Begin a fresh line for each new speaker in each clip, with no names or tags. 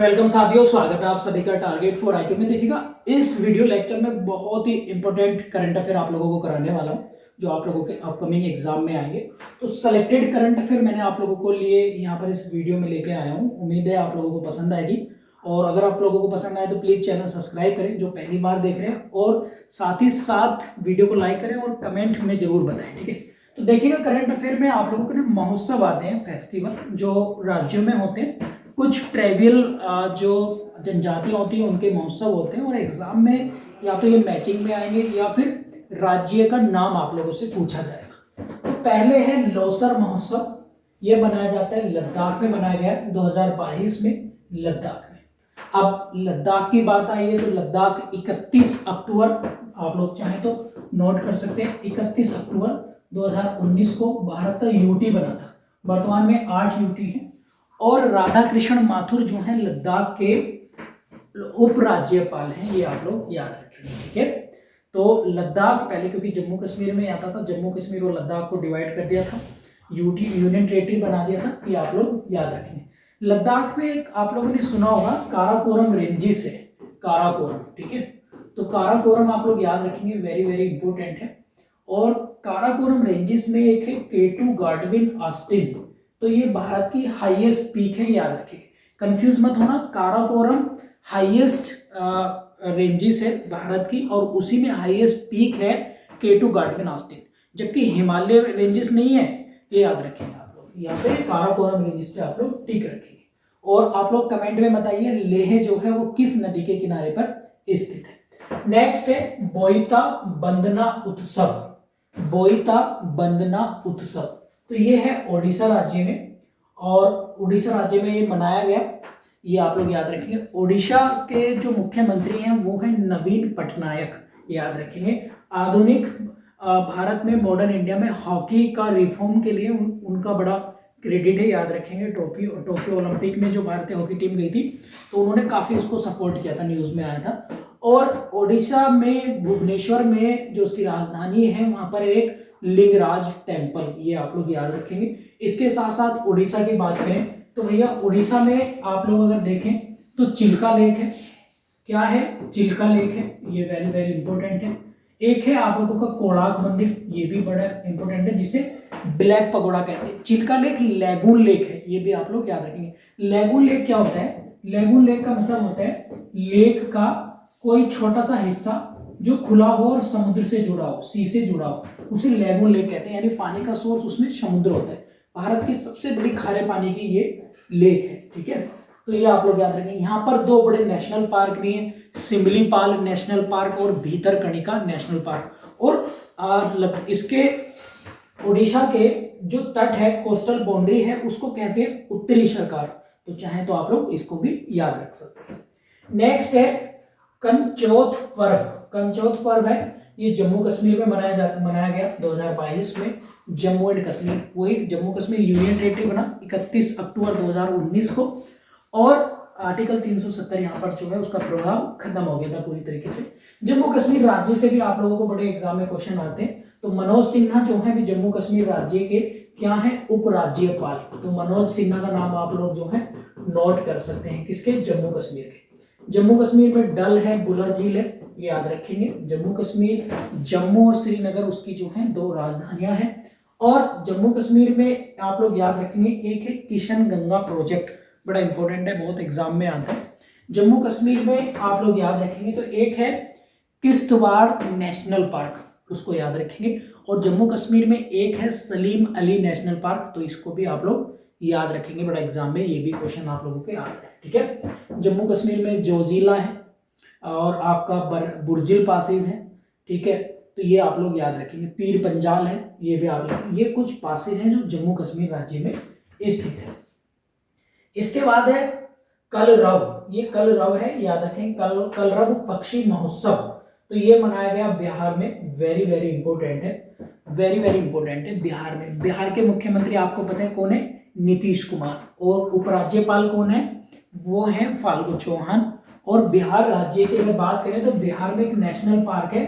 Welcome साथियों, स्वागत है आप सभी का टारगेट फॉर आईक्यू में। देखिएगा, इस वीडियो लेक्चर में बहुत ही इंपॉर्टेंट करंट अफेयर आप लोगों को कराने वाला हूं जो आप लोगों के अपकमिंग एग्जाम में आएंगे। तो सेलेक्टेड करंट अफेयर मैंने आप लोगों को लिए यहाँ पर इस वीडियो में लेके आया हूँ। उम्मीद है आप लोगों को पसंद आएगी, और अगर आप लोगों को पसंद आए तो प्लीज चैनल सब्सक्राइब करें जो पहली बार देख रहे हैं, और साथ ही साथ वीडियो को लाइक करें और कमेंट में जरूर बताएं। ठीक है, तो देखिएगा, करंट अफेयर में आप लोगों को ना महोत्सव आते हैं, फेस्टिवल जो राज्यों में होते हैं। कुछ ट्राइबल जो जनजातियां होती हैं उनके महोत्सव होते हैं, और एग्जाम में या तो ये मैचिंग में आएंगे या फिर राज्य का नाम आप लोगों से पूछा जाएगा। तो पहले है लोसर महोत्सव। ये मनाया जाता है लद्दाख में, मनाया गया 2022 में लद्दाख में। अब लद्दाख की बात आई है तो लद्दाख 31 अक्टूबर, आप लोग चाहें तो नोट कर सकते हैं, 31 अक्टूबर 2019 को भारत का यूटी बना था। वर्तमान में 8 यूटी है, और राधा कृष्ण माथुर जो हैं लद्दाख के उपराज्यपाल हैं, ये आप लोग याद रखेंगे। ठीक है, तो लद्दाख पहले क्योंकि जम्मू कश्मीर में आता था, जम्मू कश्मीर और लद्दाख को डिवाइड कर दिया था, यूटी यूनियन टेरिटरी बना दिया था, ये आप लोग याद रखेंगे। लद्दाख में एक आप लोगों ने सुना होगा काराकोरम रेंजेस है, काराकोरम। ठीक है, तो काराकोरम आप लोग याद रखेंगे, वेरी वेरी इंपॉर्टेंट है। और काराकोरम रेंजेस में एक है केटू गार्डविन ऑस्टिन, तो ये भारत की हाईएस्ट पीक है, याद रखिए, कंफ्यूज मत होना। काराकोरम हाईएस्ट रेंजेस है भारत की, और उसी में हाईएस्ट पीक है केटू गार्डविन ऑस्टिन, जबकि हिमालय रेंजेस नहीं है, ये याद रखेंगे आप लोग। यहाँ पे काराकोरम रेंजेस पे आप लोग टिक रखिए। और आप लोग कमेंट में बताइए लेह जो है वो किस नदी के किनारे पर स्थित है। नेक्स्ट है बोईता बंदना उत्सव। बोईता बंदना उत्सव, तो ये है ओडिशा राज्य में, और उड़ीसा राज्य में ये मनाया गया, ये आप लोग याद रखेंगे। ओडिशा के जो मुख्यमंत्री हैं वो है नवीन पटनायक, याद रखेंगे। आधुनिक भारत में, मॉडर्न इंडिया में हॉकी का रिफॉर्म के लिए उनका बड़ा क्रेडिट है, याद रखेंगे। टोक्यो ओलंपिक में जो भारतीय हॉकी टीम गई थी तो उन्होंने काफी उसको सपोर्ट किया था, न्यूज में आया था। और ओडिशा में भुवनेश्वर में जो उसकी राजधानी है वहां पर एक लिंगराज टेम्पल, ये आप लोग याद रखेंगे। इसके साथ साथ उड़ीसा की बात करें तो भैया उड़ीसा में आप लोग अगर देखें तो चिल्का लेक है। क्या है? चिल्का लेक है, ये वेरी वेरी इंपॉर्टेंट है। एक है आप लोगों का कोणार्क मंदिर, ये भी बड़ा इंपॉर्टेंट है, जिसे ब्लैक पगोड़ा कहते हैं। चिल्का लेक लैगून लेक है, ये भी आप लोग याद रखेंगे। लैगून लेक क्या होता है? लैगून लेक का मतलब होता है लेक का कोई छोटा सा हिस्सा जो खुला हो और समुद्र से जुड़ा हो, सी से जुड़ा हो, उसे लैगून लेक कहते हैं। यानी पानी का सोर्स उसमें समुद्र होता है। भारत की सबसे बड़ी खारे पानी की ये लेक है। ठीक है, तो ये आप लोग याद रखेंगे। यहाँ पर 2 बड़े नेशनल पार्क भी हैं, सिमलीपाल नेशनल पार्क और भीतरकनिका नेशनल पार्क। और इसके उड़ीसा के जो तट है, कोस्टल बाउंड्री है, उसको कहते हैं उत्तरी सरकार। तो चाहे तो आप लोग इसको भी याद रख सकते हैं। नेक्स्ट है कंचौथ पर्व। कंचौथ पर्व है, ये जम्मू कश्मीर में मनाया गया 2022 में। जम्मू एंड कश्मीर, वही जम्मू कश्मीर यूनियन टेरिटरी बना 31 अक्टूबर 2019 को, और आर्टिकल 370 यहाँ पर जो है उसका प्रभाव खत्म हो गया था पूरी तरीके से। जम्मू कश्मीर राज्य से भी आप लोगों को बड़े एग्जाम में क्वेश्चन आते हैं। तो मनोज सिन्हा जो है भी जम्मू कश्मीर राज्य के क्या है? उपराज्यपाल। तो मनोज सिन्हा का नाम आप लोग जो है नोट कर सकते हैं, किसके? जम्मू कश्मीर के। जम्मू कश्मीर में डल है, बुलर झील है, ये याद रखेंगे। जम्मू कश्मीर, जम्मू और श्रीनगर उसकी जो है 2 राजधानियां हैं। और जम्मू कश्मीर में आप लोग याद रखेंगे एक है किशन गंगा प्रोजेक्ट, बड़ा इंपॉर्टेंट है, बहुत एग्जाम में आता है। जम्मू कश्मीर में आप लोग याद रखेंगे तो एक है किश्तवाड़ नेशनल पार्क, उसको याद रखेंगे। और जम्मू कश्मीर में एक है सलीम अली नेशनल पार्क, तो इसको भी आप लोग याद रखेंगे, बड़ा एग्जाम में ये भी क्वेश्चन आप लोगों के आता है। ठीक है, जम्मू कश्मीर में जोजिला है, और आपका बुर्जिल पासेज है। ठीक है, तो ये आप लोग याद रखेंगे। पीर पंजाल है, ये भी आप लोग, ये कुछ पासेज हैं जो जम्मू कश्मीर राज्य में स्थित है। इसके बाद है कलरव, ये कलरव है, याद रखें। कलरव पक्षी महोत्सव, तो ये मनाया गया बिहार में, वेरी वेरी इंपॉर्टेंट है, वेरी वेरी इंपॉर्टेंट है। बिहार में, बिहार के मुख्यमंत्री आपको पता है कौन है? नीतीश कुमार। और उपराज्यपाल कौन है? वो है फाल्गु चौहान। और बिहार राज्य की अगर बात करें तो बिहार में एक नेशनल पार्क है,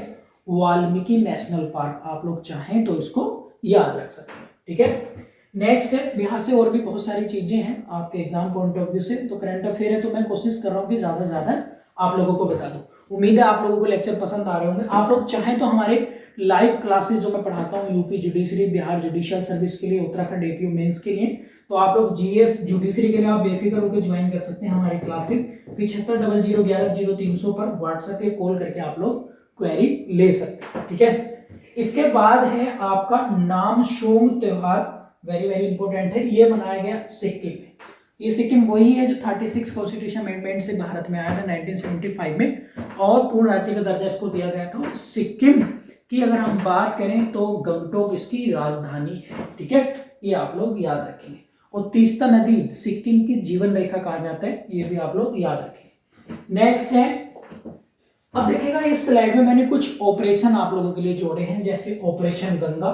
वाल्मीकि नेशनल पार्क, आप लोग चाहें तो इसको याद रख सकते हैं। ठीक है, नेक्स्ट है बिहार से और भी बहुत सारी चीजें हैं आपके एग्जाम पॉइंट ऑफ व्यू से, तो करंट अफेयर है तो मैं कोशिश कर रहा हूँ कि ज्यादा से ज्यादा आप लोगों को बता दूं। उम्मीद है आप लोगों को लेक्चर पसंद आ रहे होंगे। आप लोग चाहें तो हमारे लाइव क्लासेस जो मैं पढ़ाता हूँ UP judiciary, Bihar judicial service के लिए, उत्तराखंड एपीयू मेंस के लिए, तो आप लोग जीएस जुडिशरी के लिए आप बेफिक्र होकर ज्वाइन कर सकते हैं हमारी क्लासेस 7500110300 पर व्हाट्सएप पे कॉल करके आप लोग क्वेरी ले सकते हैं, ठीक है। इसके बाद है आपका नामशोंग त्योहार, वेरी वेरी इंपॉर्टेंट है। ये मनाया गया सिक्किम में। ये सिक्किम वही है जो 36 कॉन्स्टिट्यूशन अमेंडमेंट से भारत में आया था 1975 में, और पूर्ण राज्य का दर्जा इसको दिया गया था। सिक्किम की अगर हम बात करें तो गंगटोक इसकी राजधानी है, ठीक है, ये आप लोग याद रखेंगे। और तीस्ता नदी सिक्किम की जीवन रेखा कहा जाता है, ये भी आप लोग याद रखेंगे। नेक्स्ट है, अब देखिएगा इस स्लाइड में मैंने कुछ ऑपरेशन आप लोगों के लिए जोड़े हैं, जैसे ऑपरेशन गंगा,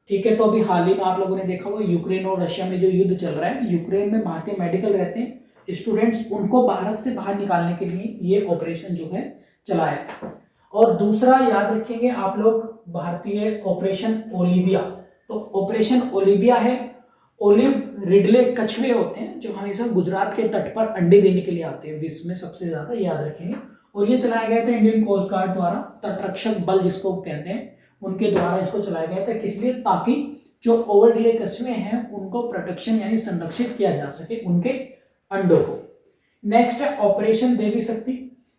ठीक है। तो अभी हाल ही में आप लोगों ने देखा होगा यूक्रेन और रशिया में जो युद्ध चल रहा है, यूक्रेन में भारतीय मेडिकल रहते हैं स्टूडेंट्स, उनको भारत से बाहर निकालने के लिए ये ऑपरेशन जो है चलाया। और दूसरा याद रखेंगे आप लोग भारतीय ऑपरेशन ओलिविया। तो ऑपरेशन ओलिविया है, ओलिव रिडले कछुए होते हैं जो हमेशा गुजरात के तट पर अंडे देने के लिए आते हैं, विश्व में सबसे ज्यादा, याद रखेंगे। और ये चलाया गया था इंडियन कोस्ट गार्ड द्वारा, तटरक्षक बल जिसको कहते हैं, उनके द्वारा इसको चलाया गया था। किस लिए? ताकि जो ओवरडिले कछुए हैं उनको प्रोटेक्शन यानी संरक्षित किया जा सके उनके अंडों को। नेक्स्ट है ऑपरेशन देवी शक्ति।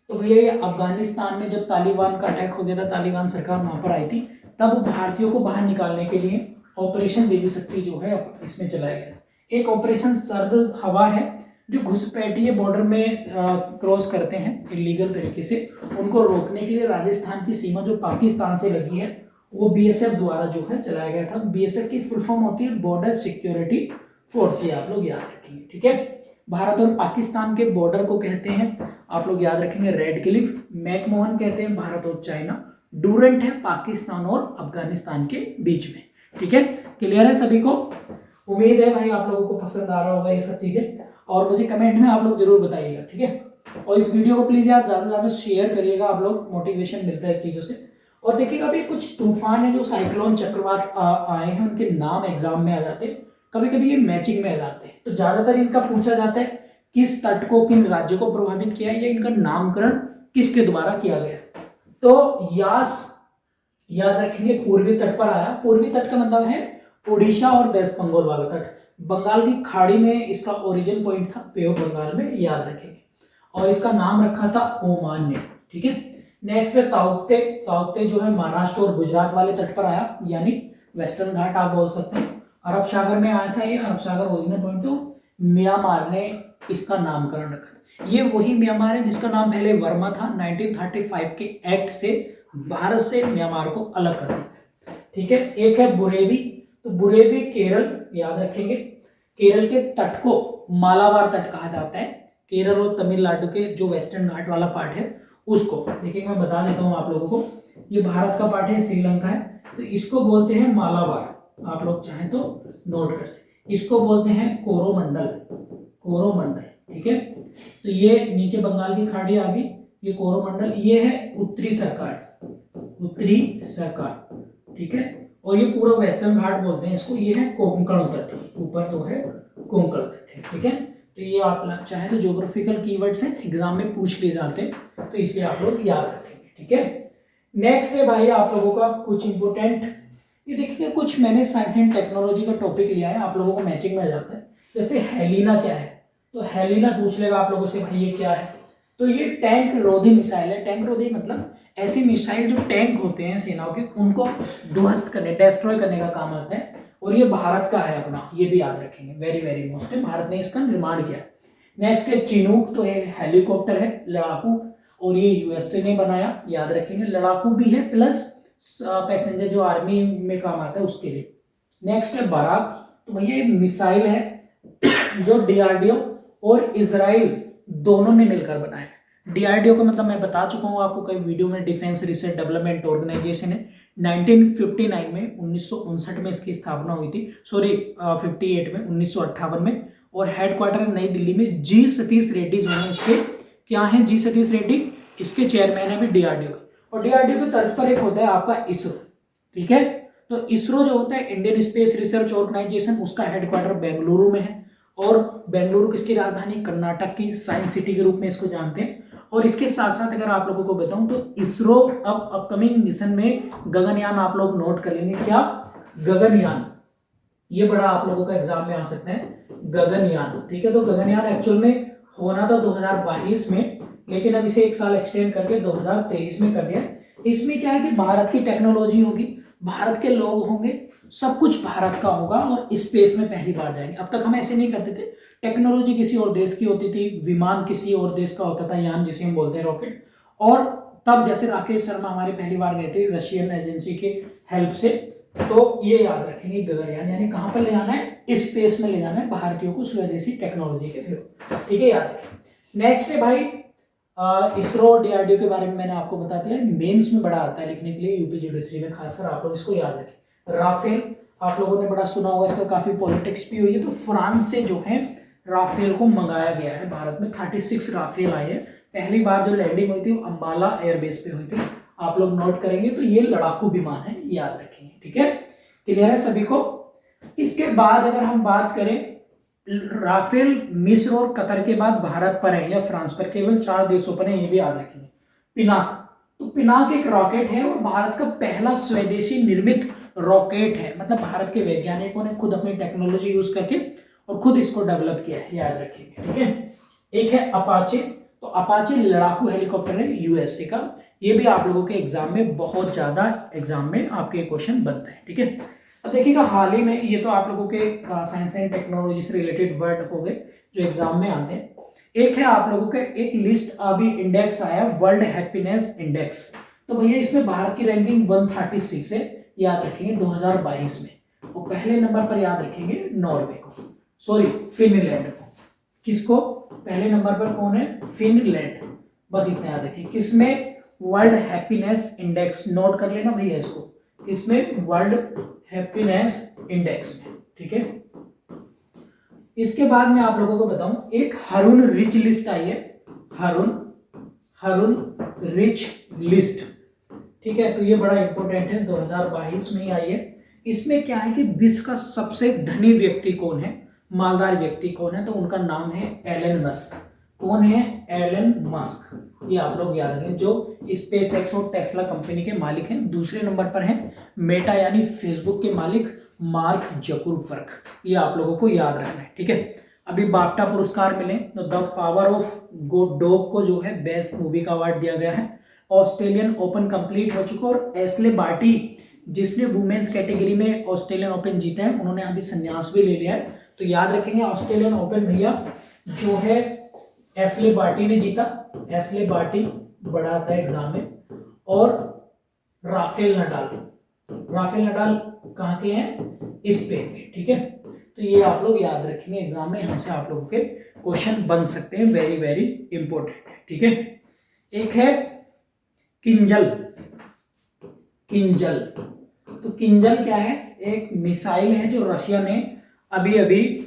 तो भैया ये अफगानिस्तान में जब तालिबान का अटैक हो गया था, तालिबान सरकार वहां पर आई थी, तब भारतीयों को बाहर निकालने के लिए ऑपरेशन देवी शक्ति जो है इसमें चलाया गया था। एक ऑपरेशन सर्द हवा है, जो घुसपैठिए बॉर्डर में क्रॉस करते हैं इलीगल तरीके से, उनको रोकने के लिए राजस्थान की सीमा जो पाकिस्तान से लगी है वो बीएसएफ द्वारा जो है चलाया गया था। बीएसएफ की फुल फॉर्म होती है बॉर्डर सिक्योरिटी फोर्स, ये आप लोग याद रखेंगे, ठीक है। भारत और पाकिस्तान के बॉर्डर को कहते हैं आप लोग याद रखेंगे रेड क्लिफ, मैकमोहन कहते हैं भारत और चाइना, डूरेंट है पाकिस्तान और अफगानिस्तान के बीच में, ठीक है। क्लियर है सभी को? उम्मीद है भाई आप लोगों को पसंद आ रहा होगा ये सब चीजें, और मुझे कमेंट में आप लोग जरूर बताइएगा, ठीक है। और इस वीडियो को प्लीज यार ज्यादा से ज्यादा शेयर करिएगा, आप लोग मोटिवेशन मिलता है चीजों से। और देखिएगा अभी कुछ तूफान है जो साइक्लोन चक्रवात आए हैं, उनके नाम एग्जाम में आ जाते हैं, कभी कभी ये मैचिंग में आ जाते हैं। तो ज्यादातर इनका पूछा जाता है किस तट को, किन राज्यों को प्रभावित किया है, या इनका नामकरण किसके द्वारा किया गया। तो यास याद रखेंगे पूर्वी तट पर आया। पूर्वी तट का मतलब है उड़ीसा और वेस्ट बंगाल वाला तट, बंगाल की खाड़ी में इसका ओरिजिन पॉइंट था, पे ऑफ बंगाल में, याद रखेंगे। और इसका नाम रखा था ओमान ने, ठीक है। नेक्स्ट है ताउते। ताउते जो है महाराष्ट्र और गुजरात वाले तट पर आया, यानी वेस्टर्न घाट आप बोल सकते हैं। अरब सागर में आया था ये, अरब सागर ओरिजिनल पॉइंट, तो म्यांमार ने इसका नामकरण रखा। ये वही म्यांमार है जिसका नाम पहले वर्मा था, 1935 के एक्ट से भारत से म्यांमार को अलग कर दिया, ठीक है। एक है बुरेवी। तो बुरेवी केरल, याद रखेंगे, केरल के तट को मालाबार तट कहा जाता है। केरल और तमिलनाडु के जो वेस्टर्न घाट वाला पार्ट है उसको, देखिए मैं बता देता हूँ आप लोगों को, ये भारत का पार्ट है, श्रीलंका है, तो इसको बोलते हैं मालाबार, आप लोग चाहें तो नोट कर सकते। इसको बोलते हैं कोरोमंडल, कोरोमंडल, ठीक है। तो ये नीचे बंगाल की खाड़ी आ गई, ये कोरोमंडल, ये है उत्तरी सरकार, उत्तरी सरकार, ठीक है। और ये पूरा वेस्टर्न घाट बोलते हैं इसको, ये है कोंकण तट, ऊपर तो है कोंकण तट है, ठीक है। तो ये आप चाहे तो ज्योग्राफिकल कीवर्ड्स हैं, एग्जाम में पूछ लिए जाते हैं, तो इसलिए आप लोग याद रखेंगे, ठीक है। नेक्स्ट है भाई आप लोगों का कुछ इंपोर्टेंट, ये देखिए कुछ मैंने साइंस एंड टेक्नोलॉजी का टॉपिक लिया है, आप लोगों को मैचिंग में आ जाता है। जैसे हेलिना क्या है, तो हेलिना पूछ लेगा आप लोगों से भाई ये क्या है, तो ये टैंक रोधी मिसाइल है। टैंक रोधी मतलब ऐसी मिसाइल जो टैंक होते हैं सेनाओं के, उनको ध्वस्त करने, डिस्ट्रॉय करने का काम आता है, और ये भारत का है अपना, ये भी याद रखेंगे, वेरी वेरी मोस्ट है, भारत ने इसका निर्माण किया। नेक्स्ट है चिनूक, तो है हेलीकॉप्टर है, लड़ाकू, और ये यूएसए ने बनाया, याद रखेंगे, लड़ाकू भी है प्लस पैसेंजर जो आर्मी में काम आता है उसके लिए। नेक्स्ट है बाराक, तो भैया ये मिसाइल है जो डीआरडीओ और इजराइल दोनों ने मिलकर बनाया। डीआरडीओ का मतलब मैं बता चुका हूँ आपको कई वीडियो में, डिफेंस रिसर्च डेवलपमेंट ऑर्गेनाइजेशन है। 1959 में 1959 में इसकी स्थापना हुई थी, सॉरी 58 में, 1958 में, और हेडक्वार्टर है नई दिल्ली में। जी सतीश रेड्डी जो है इसके क्या है, जी सतीश रेड्डी इसके चेयरमैन है भी डीआरडीओ का। और डीआरडीओ की तर्ज पर एक होता है आपका इसरो, ठीक है। तो इसरो जो होता है इंडियन स्पेस रिसर्च ऑर्गेनाइजेशन, उसका हेडक्वार्टर बेंगलुरु में है। और बेंगलुरु किसकी राजधानी? कर्नाटक की साइंस सिटी के रूप में इसको जानते हैं। और इसके साथ साथ अगर आप लोगों को बताऊं तो इसरो अब अपकमिंग मिशन में गगनयान आप लोग नोट कर लेंगे। क्या? गगनयान। ये बड़ा आप लोगों का एग्जाम में आ सकता है, गगनयान। ठीक है, तो गगनयान एक्चुअल में होना था 2022 में, लेकिन अब इसे 1 साल एक्सटेंड करके 2023 में कर दिया। इसमें क्या है कि भारत की टेक्नोलॉजी होगी, भारत के लोग होंगे, सब कुछ भारत का होगा और स्पेस में पहली बार जाएंगे। अब तक हम ऐसे नहीं करते थे, टेक्नोलॉजी किसी और देश की होती थी, विमान किसी और देश का होता था, यान जिसे हम बोलते हैं रॉकेट। और तब जैसे राकेश शर्मा हमारे पहली बार गए थे रशियन एजेंसी के हेल्प से। तो ये याद रखेंगे, गगनयान यानी कहां पर ले जाना है? स्पेस में ले जाना है भारतीयों को स्वदेशी टेक्नोलॉजी के थ्रू। ठीक है, याद रखें। नेक्स्ट है भाई इसरो डीआरडीओ के बारे में मैंने आपको बता दिया। मेंस में बड़ा आता है लिखने के लिए, यूपी जुडिशरी में खासकर आप लोग इसको याद रखें। राफेल आप लोगों ने बड़ा सुना होगा, इस पर काफी पॉलिटिक्स भी हुई है। तो फ्रांस से जो है राफेल को मंगाया गया है भारत में, 36 राफेल आए हैं। पहली बार जो लैंडिंग हुई थी वो अंबाला एयरबेस पे हुई थी, आप लोग नोट करेंगे। तो ये लड़ाकू विमान है, याद रखेंगे। ठीक है, क्लियर है सभी को? इसके बाद अगर हम बात करें, राफेल मिस्र और कतर के बाद भारत पर है या फ्रांस पर, केवल 4 देशों पर है, ये भी याद रखेंगे। पिनाक, तो पिनाक एक रॉकेट है और भारत का पहला स्वदेशी निर्मित रॉकेट है। मतलब भारत के वैज्ञानिकों ने खुद अपनी टेक्नोलॉजी यूज करके और खुद इसको डेवलप किया है, याद रखेंगे। ठीक है, एक है अपाचे। तो अपाचे लड़ाकू हेलीकॉप्टर है यूएसए का। ये भी आप लोगों के एग्जाम में बहुत ज्यादा एग्जाम में आपके क्वेश्चन बनते हैं। ठीक है, अब देखिएगा हाल ही में, ये तो आप लोगों के साइंस एंड टेक्नोलॉजी से रिलेटेड वर्ड हो गए जो एग्जाम में आते हैं। एक है आप लोगों के एक लिस्ट अभी इंडेक्स आया, वर्ल्ड हैप्पीनेस इंडेक्स। तो भैया इसमें भारत की रैंकिंग 136 है, याद रखेंगे 2022 में। और पहले नंबर पर याद रखेंगे नॉर्वे को, सॉरी फिनलैंड को। किसको? पहले नंबर पर कौन है? फिनलैंड। बस इतना याद रखिए। किसमें? वर्ल्ड हैप्पीनेस इंडेक्स, नोट कर लेना भैया इसको। किसमें? वर्ल्ड हैप्पीनेस इंडेक्स में। ठीक है, इसके बाद मैं आप लोगों को बताऊं, एक हारून रिच लिस्ट आई है, हारून रिच लिस्ट। ठीक है, तो ये बड़ा इंपॉर्टेंट है, 2022 में ही आई है। इसमें क्या है कि विश्व का सबसे धनी व्यक्ति कौन है, मालदार व्यक्ति कौन है? तो उनका नाम है एलन मस्क। कौन है? Elon Musk. ये आप लोग याद रखें, जो स्पेस एक्स और टेस्ला कंपनी के मालिक हैं। दूसरे नंबर पर है मेटा यानी फेसबुक के मालिक मार्क जकरबर्ग। ये आप लोगों को याद रखना है। ठीक है, अभी बाफ्टा पुरस्कार मिले, तो द पावर ऑफ डॉग को जो है बेस्ट मूवी का अवार्ड दिया गया है। ऑस्ट्रेलियन ओपन कंप्लीट हो चुका और एस्ले बार्टी जिसने वुमेन्स कैटेगरी में ऑस्ट्रेलियन ओपन जीते हैं, उन्होंने अभी संन्यास भी ले लिया है। तो याद रखेंगे ऑस्ट्रेलियन ओपन भैया जो है एस्ले बार्टी ने जीता। एस्ले बार्टी बड़ा आता है एग्जाम में। और राफेल नडाल कहाँ के हैं? स्पेन के। ठीक है, तो ये आप लोग याद रखेंगे एग्जाम में, यहां से आप लोगों के क्वेश्चन बन सकते हैं, वेरी वेरी इंपॉर्टेंट है। ठीक है, एक है किंजल। तो किंजल क्या है? एक मिसाइल है जो रशिया ने अभी अभी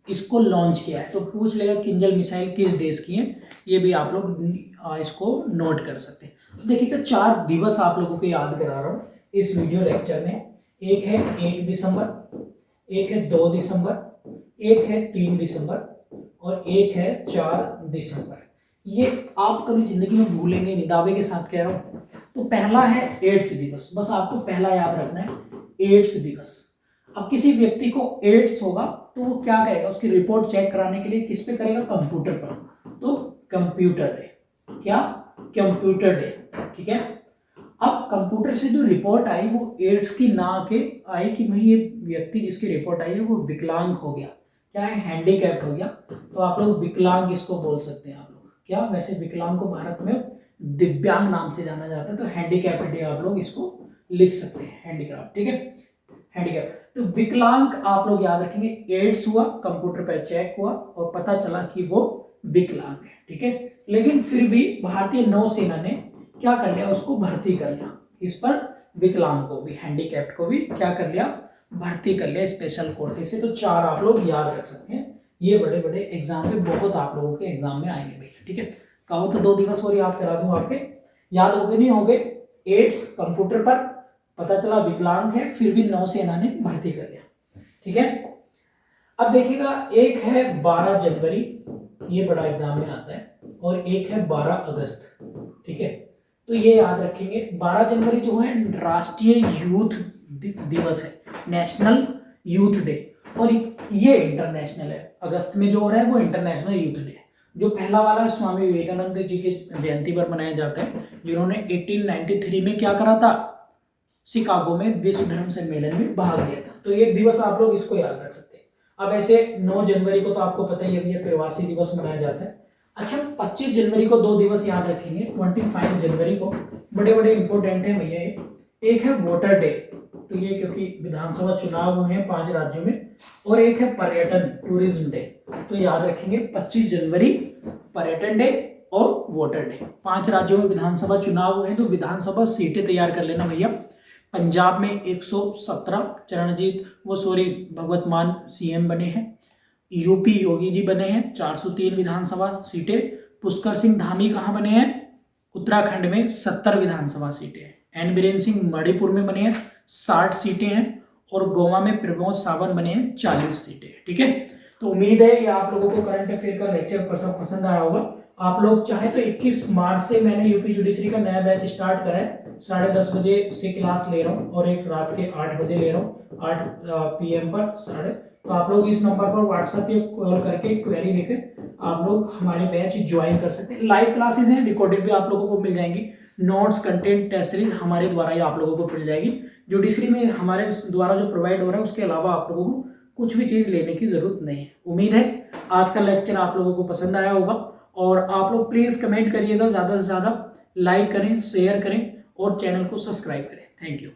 इसको लॉन्च किया है। तो पूछ लेगा किंजल मिसाइल किस देश की है, ये भी आप लोग इसको नोट कर सकते हैं। तो देखिएगा 4 दिवस आप लोगों को याद करा रहा हूँ इस वीडियो लेक्चर में। एक है 1 दिसंबर, एक है 2 दिसंबर, एक है 3 दिसंबर और एक है 4 दिसंबर। ये आप कभी जिंदगी में भूलेंगे नहीं, दावे के साथ कह रहा हूँ। तो पहला है एड्स दिवस, बस आपको पहला याद रखना है, एड्स दिवस। अब किसी व्यक्ति को एड्स होगा तो वो क्या करेगा? उसकी रिपोर्ट चेक कराने के लिए किस पे करेगा? कंप्यूटर पर। तो कंप्यूटर डे, क्या? Computer day. ठीक है, अब कंप्यूटर से जो रिपोर्ट आई वो एड्स की ना के आई कि भाई ये व्यक्ति जिसकी रिपोर्ट आई है वो विकलांग हो गया, क्या है? हैंडीकैप्ड हो गया। तो आप लोग विकलांग इसको बोल सकते हैं। आप लोग क्या, वैसे विकलांग को भारत में दिव्यांग नाम से जाना जाता है, तो हैंडीकैप्ड डे आप लोग इसको लिख सकते हैं, हैंडीक्राफ्ट। ठीक है, हैंडीकैप। तो विकलांग आप लोग याद रखेंगे, एड्स हुआ, कंप्यूटर पर चेक हुआ और पता चला कि वो विकलांग है। ठीक है, लेकिन फिर भी भारतीय नौसेना ने क्या कर लिया? उसको भर्ती कर लिया। इस पर विकलांग को भी, हैंडीकैप्ड को भी क्या कर लिया? भर्ती कर लिया स्पेशल कोटे से। तो 4 आप लोग याद रख सकते हैं, ये बड़े बड़े एग्जाम में बहुत आप लोगों के एग्जाम में आएंगे भैया। ठीक है, कहो तो 2 दिवस और याद करा दूं आपके, याद हो गए नहीं हो गए? एड्स कंप्यूटर पर, पता चला विकलांग है, फिर भी नौसेना ने भर्ती कर लिया। ठीक है, अब देखिएगा, एक है 12 जनवरी, ये बड़ा एग्जाम में आता है, और एक है 12 अगस्त। ठीक है, तो ये याद रखेंगे। 12 जनवरी जो है राष्ट्रीय यूथ दिवस है, नेशनल यूथ डे, और ये इंटरनेशनल है। अगस्त में जो हो रहा है वो इंटरनेशनल यूथ डे है। जो पहला वाला है स्वामी विवेकानंद जी के जयंती पर मनाया जाता है, जिन्होंने 1893 में क्या करा था, शिकागो में विश्व धर्म सम्मेलन में भाग लिया था। तो ये दिवस आप लोग इसको याद रख सकते हैं। अब ऐसे 9 जनवरी को तो आपको पता ही है, प्रवासी दिवस मनाया जाता है। अच्छा, 25 जनवरी को 2 दिवस याद रखेंगे। 25 जनवरी को बड़े बड़े इंपोर्टेंट है भैया। एक है वोटर डे, तो ये क्योंकि विधानसभा चुनाव हुए हैं 5 राज्यों में, और एक है पर्यटन टूरिज्म डे। तो याद रखेंगे 25 जनवरी, पर्यटन डे और वोटर डे। 5 राज्यों में विधानसभा चुनाव हुए हैं, तो विधानसभा सीटें तैयार कर लेना भैया। पंजाब में 117 भगवत मान सीएम बने हैं। यूपी योगी जी बने हैं, 403 विधानसभा सीटें। पुष्कर सिंह धामी कहाँ बने हैं, उत्तराखंड में 70 विधानसभा सीटें हैं। एन बीरेन सिंह मणिपुर में बने हैं, 60 सीटें हैं। और गोवा में प्रमोद सावंत बने हैं, 40 सीटें। ठीक है, तो उम्मीद है कि आप लोगों को करंट अफेयर का लेक्चर पसंद आया होगा। आप लोग चाहे तो 21 मार्च से मैंने यूपी जुडिशरी का नया बैच स्टार्ट करा है। 10:30 बजे से क्लास ले रहा हूँ, और एक रात के 8 बजे ले रहा हूँ, 8 PM पर साढ़े। तो आप लोग इस नंबर पर व्हाट्सएप पे कॉल करके क्वेरी लेकर आप लोग हमारे बैच ज्वाइन कर सकते हैं। लाइव क्लासेस हैं, रिकॉर्डेड भी आप लोगों को मिल जाएंगी। नोट्स, कंटेंट, टेस्ट सीरीज हमारे द्वारा ही आप लोगों को मिल जाएगी। जुडिशरी में हमारे द्वारा जो प्रोवाइड हो रहा है, उसके अलावा आप लोगों को कुछ भी चीज़ लेने की जरूरत नहीं है। उम्मीद है आज का लेक्चर आप लोगों को पसंद आया होगा, और आप लोग प्लीज़ कमेंट करिएगा, ज़्यादा से ज़्यादा लाइक करें, शेयर करें और चैनल को सब्सक्राइब करें। Thank you.